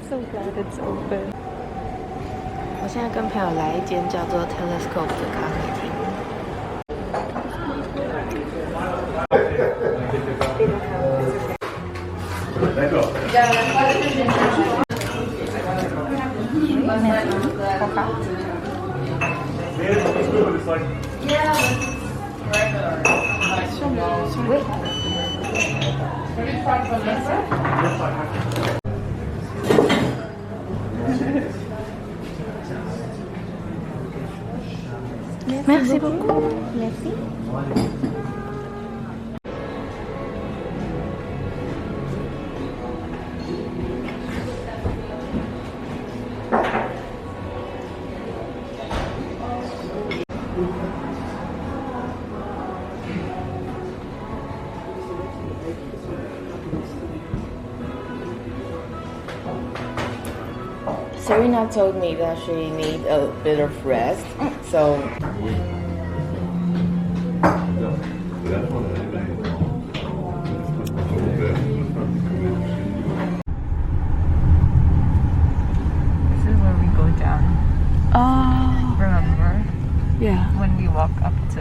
So glad it's open. 我现在跟朋友来一间叫做 Telescope 的咖啡厅。Merci beaucoup. Merci. Serena told me that she needs a bit of rest, so This is where we go down. oh Remember yeah. when we walk up to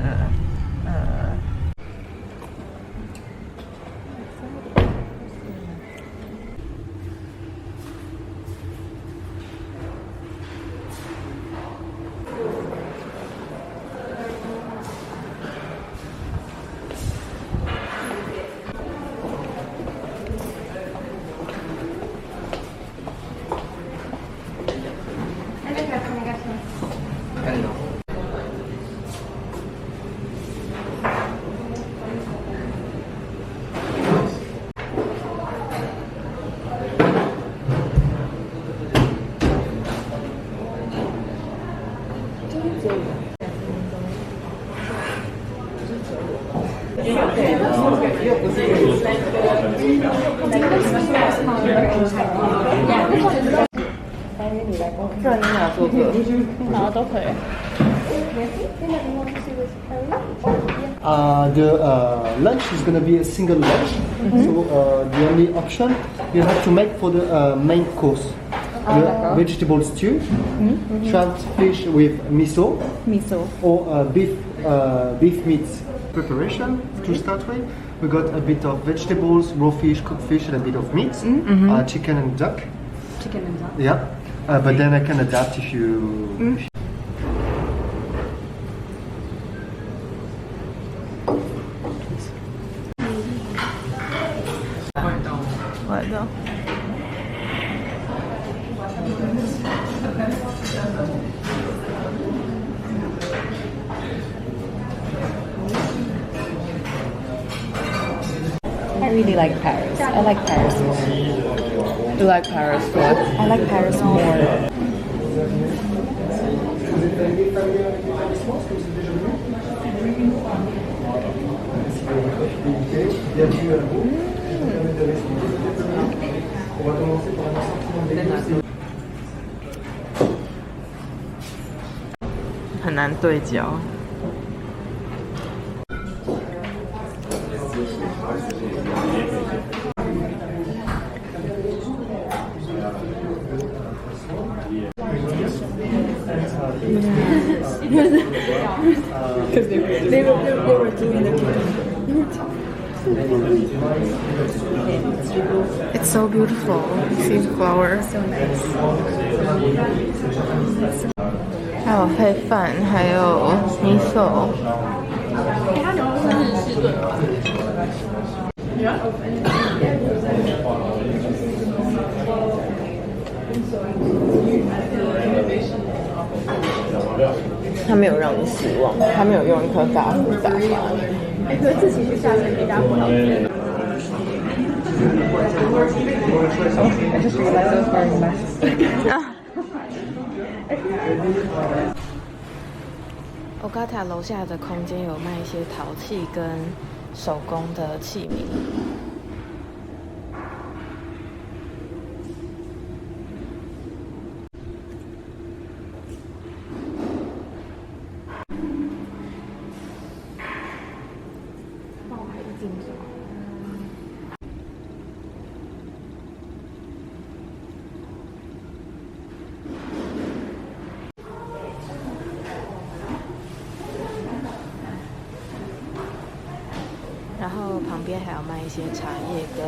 The lunch is going to be a single lunch. So the only option you have to make for the main course. The vegetable stew, shrimp fish with miso, or beef meat preparation to start with. We got a bit of vegetables, raw fish, cooked fish, and a bit of meat, chicken and duck. Chicken and duck. Yeah, but then I can adapt if you. What though? I really like Paris. I like Paris more. You like Paris too? I like Paris more. On va commencer par un sentiment d'église. 很难对焦。Because they were doing the It's so beautiful. See the flower. so nice. 还有配饭，还有米索。他没有让你失望，他没有用一颗大福打发你。哎，可是自己去下车比大不好。I just realized I was wearing masks. 欧嘎塔楼下的空间有卖一些陶器跟手工的器皿。后旁边还有卖一些茶叶跟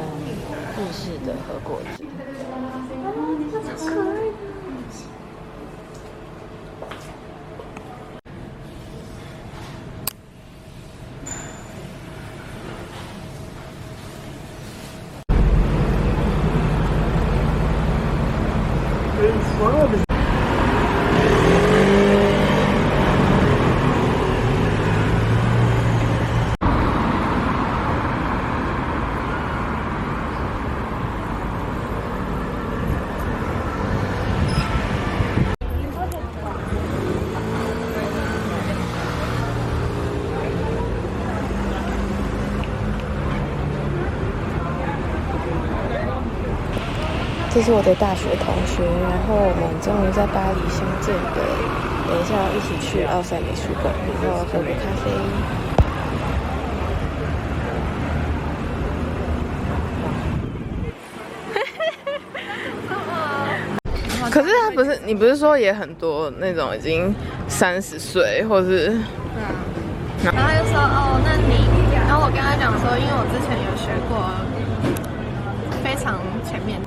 日式的和果子。这个超可爱的。这是我的大学同学，然后我们终于在巴黎相见了。等一下要一起去奥赛美术馆，然后喝个咖啡。可是他不是，你不是说也很多那种已经30岁，或是？然后他就说哦，那你，然后我跟他讲说，因为我之前有学过非常前面。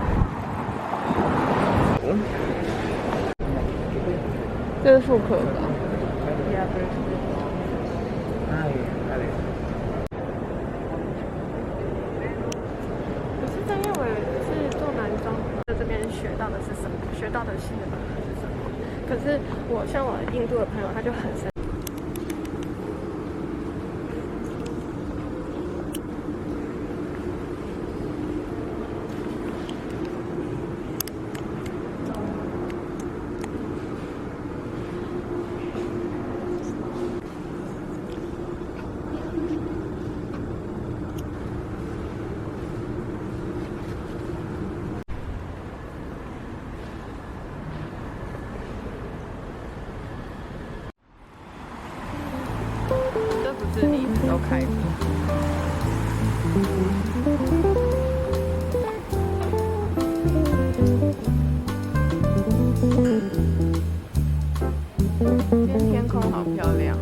这是复刻的。我是在因为我是做男装，在这边学到的是什么？学到的新的本来是什么？可是我像我印度的朋友，他就很深。这不是你们都开的。今天天空好漂亮。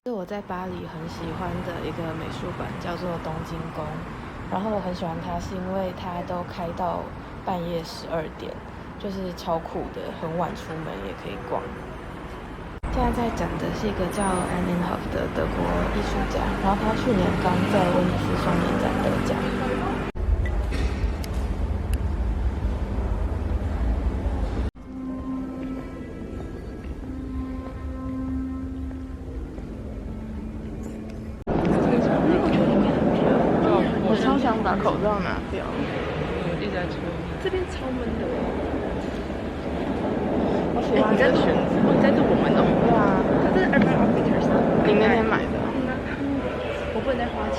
是我在巴黎很喜欢的一个美术馆，叫做东京宫。然后我很喜欢它，是因为它都开到半夜12点，就是超酷的，很晚出门也可以逛。现在在展的是一个叫 Annenhof 的德国艺术家，然后他去年刚在威尼斯双年展得奖。我超想把口罩拿掉，一直在吹。这边超闷的。我喜欢这个裙子，你在录我们的？对啊，它是 Urban Outfitters 你那天买的？我不能再花钱。 。 。。。。。。。。。。。。。。。。。。。。。。。。。。。。。。。。。。。。。。。。。。。。。。。。。。。。。。。。。。。。。。。。。。。。。。。。。。。。。。。。。。。。。。。。。。。。。。。。。。。。。。。。。。。。。。。。。。。。。。。。。。。。。。。。。。。。。。。。。。。。。。。。。。。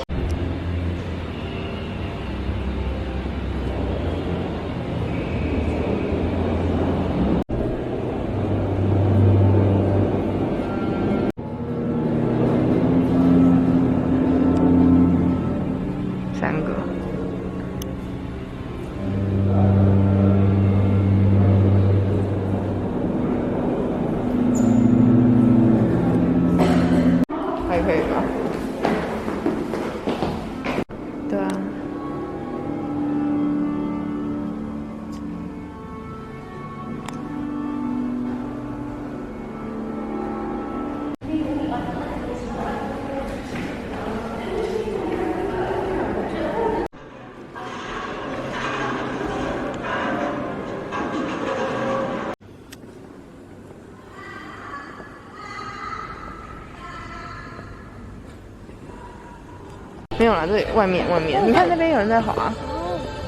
没有啦，这里外面。你看那边有人在滑。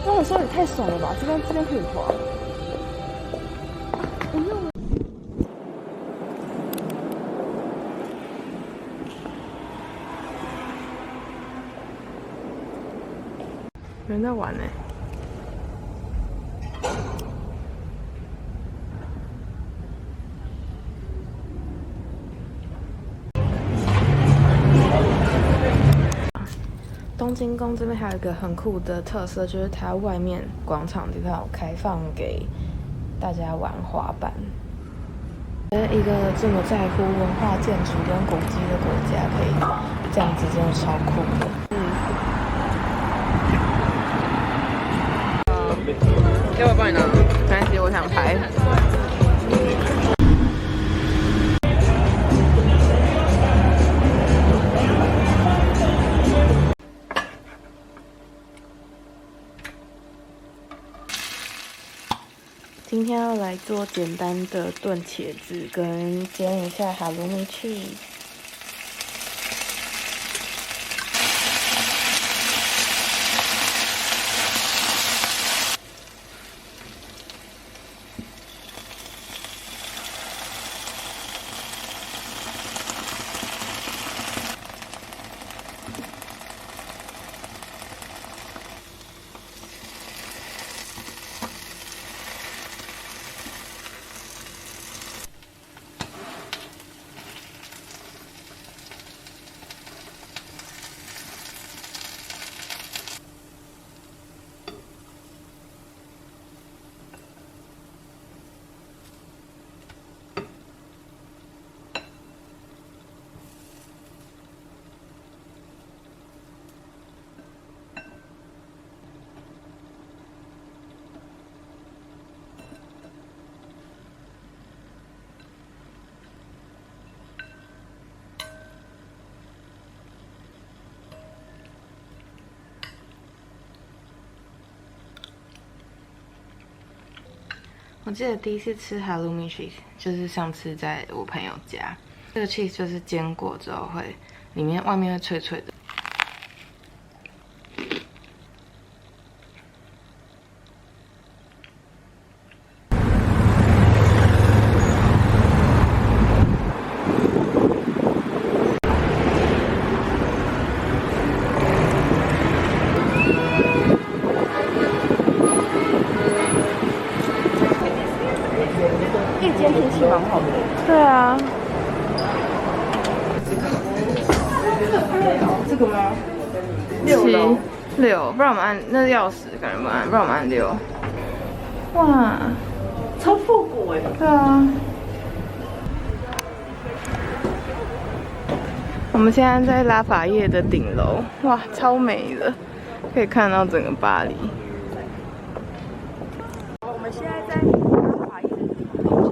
那我说也太爽了吧！这边可以滑。有人在玩呢。东京宫这边还有一个很酷的特色，就是它外面广场地方有开放给大家玩滑板。一个这么在乎文化建筑跟古迹的国家，可以这样子，真的超酷的。要不要帮你拿？没关系，我想拍。今天要来做简单的炖茄子，跟煎一下哈鲁米cheese。我记得第一次吃哈鲁米 cheese 就是上次在我朋友家，这个 cheese 就是煎过之后会里面外面会脆脆的。天气蛮好的。对啊。这个吗？6，不然我们按那钥匙，感觉不按，不然我们按6。哇，超复古哎！对啊。我们现在在拉法叶的顶楼，哇，超美的，可以看到整个巴黎。我们现在在拉法叶的顶楼，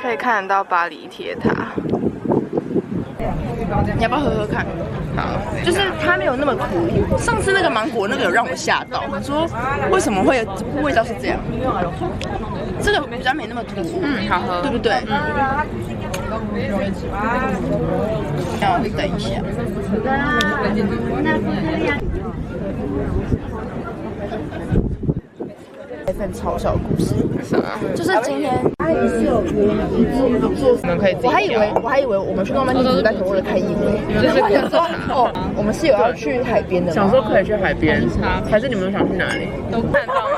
可以看得到巴黎铁塔。你要不要喝喝看？好，就是它没有那么苦。上次那个芒果那个有让我吓到，我说为什么会味道是这样？这个比较没那么苦，好喝，对不对？要等一下。一份超小故事，什么？就是今天阿姨是有约你做，你们可以自己。我还以为我们去诺曼底只是单纯为了看艺文，就是想说哦，我们是有要去海边的吗？想说可以去海边，还是你们想去哪里？都看到吗？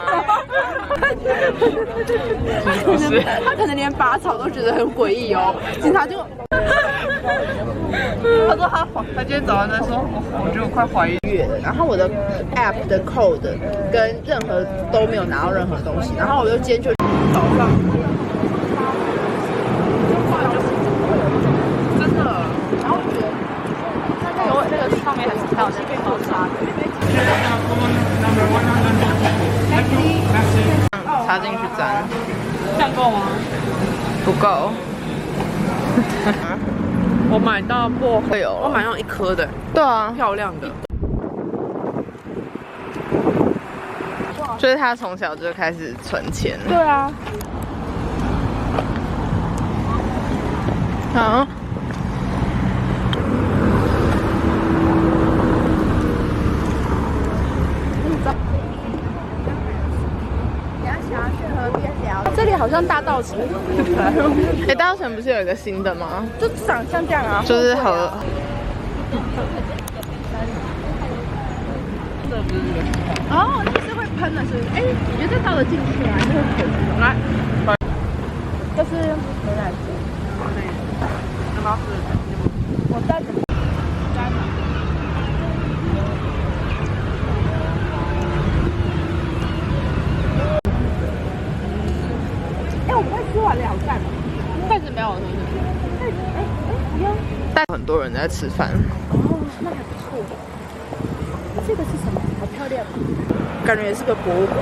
他可能连拔草都觉得很诡异哦，警察就。他说他今天早上在说，我觉得我快怀孕了。然后我的 app 的 code 跟任何都没有拿到任何东西，然后我就今天就早上，真的，然后我觉得那个上面还有那边好插插进去粘，这样够吗？不够。我买到薄荷有，我买到1颗的，对啊，漂亮的。就是他从小就开始存钱，对啊。好。稻城，哎，大稻城不是有一个新的吗？就长像这样啊，就是河。哦，你是会喷的是？哎，你觉得倒得进去吗？还是会喷？来，这是牛奶汁。我带着。哎，我们快吃完了，好赞哦！袋子没有，是不是？袋子，不用。带很多人在吃饭。哦，那还不错。这个是什么？好漂亮，感觉也是个博物馆。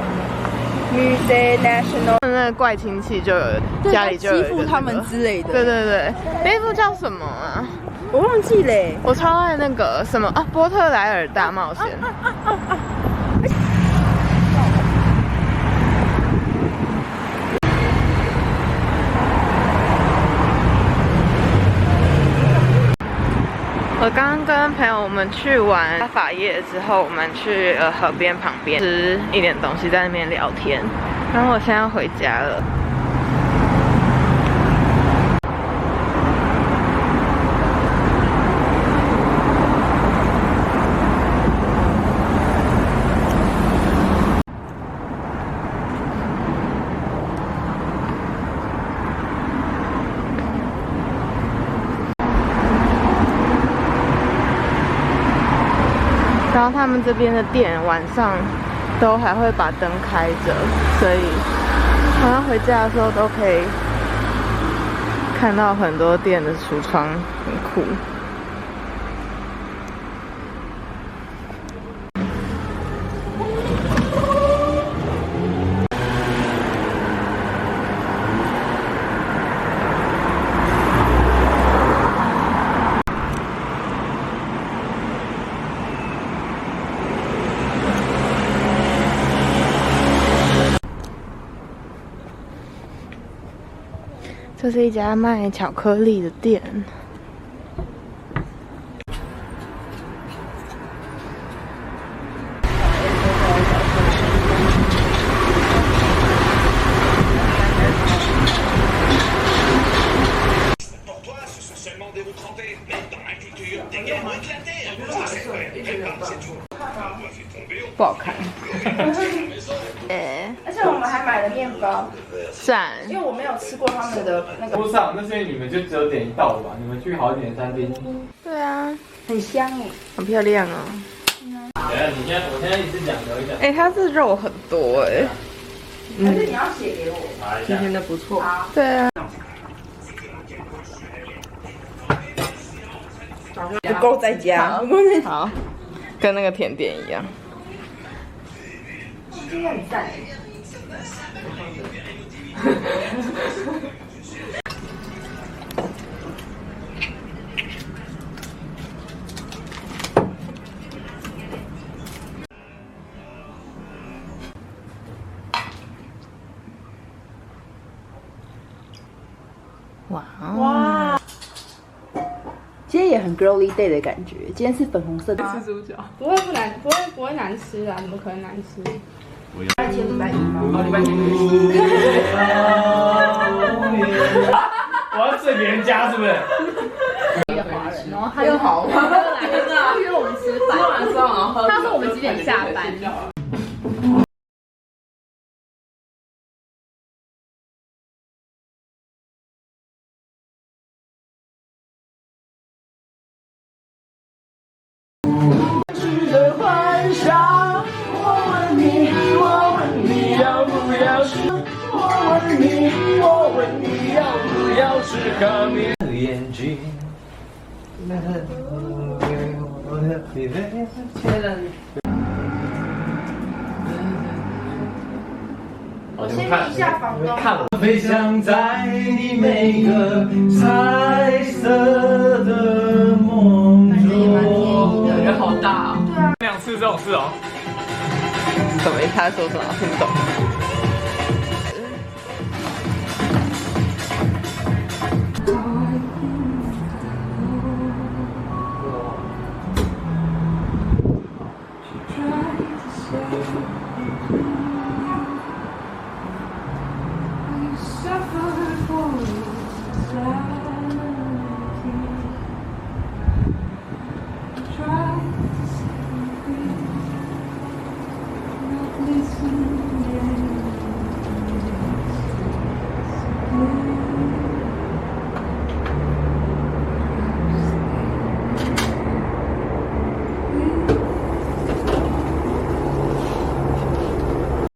Musée National。那个怪亲戚就有家里就有欺负他们之类的。对对对，那部叫什么啊？我忘记嘞。我超爱那个什么啊，波特莱尔大冒险。我刚刚跟朋友们去完拉法叶之后，我们去河边旁边吃一点东西，在那边聊天。然后我现在要回家了。然后他们这边的店晚上都还会把灯开着，所以晚上回家的时候都可以看到很多店的橱窗，很酷。这是一家卖巧克力的店。不好看。而且我们还买了面包，赞。因为我没有吃过他们的那个。桌上，那是因为你们就只有点一道吧？你们去好一点的餐厅。对啊，很香哎，很漂亮哦。等下，我现在一直讲聊一讲。哎，它这肉很多哎。还是你要写给我？今天的不错。对啊。不够再加，不够再加。好，跟那个甜点一样。今天很赞。哇！今天也很 girly day 的感觉，今天是粉红色的。吃猪脚。不会难吃啊，怎么可能难吃？礼拜天、礼拜一吗？哦，礼拜天。我要睡别人家是不是？一个华人，然后他又好，他约我们吃饭，吃完之后，然后他说我们几点下班？眼睛。我先问一下房东。看我飞翔在你每个彩色的梦中。感觉好大哦。对啊。2次这种事哦。什么？他说什么？听不懂。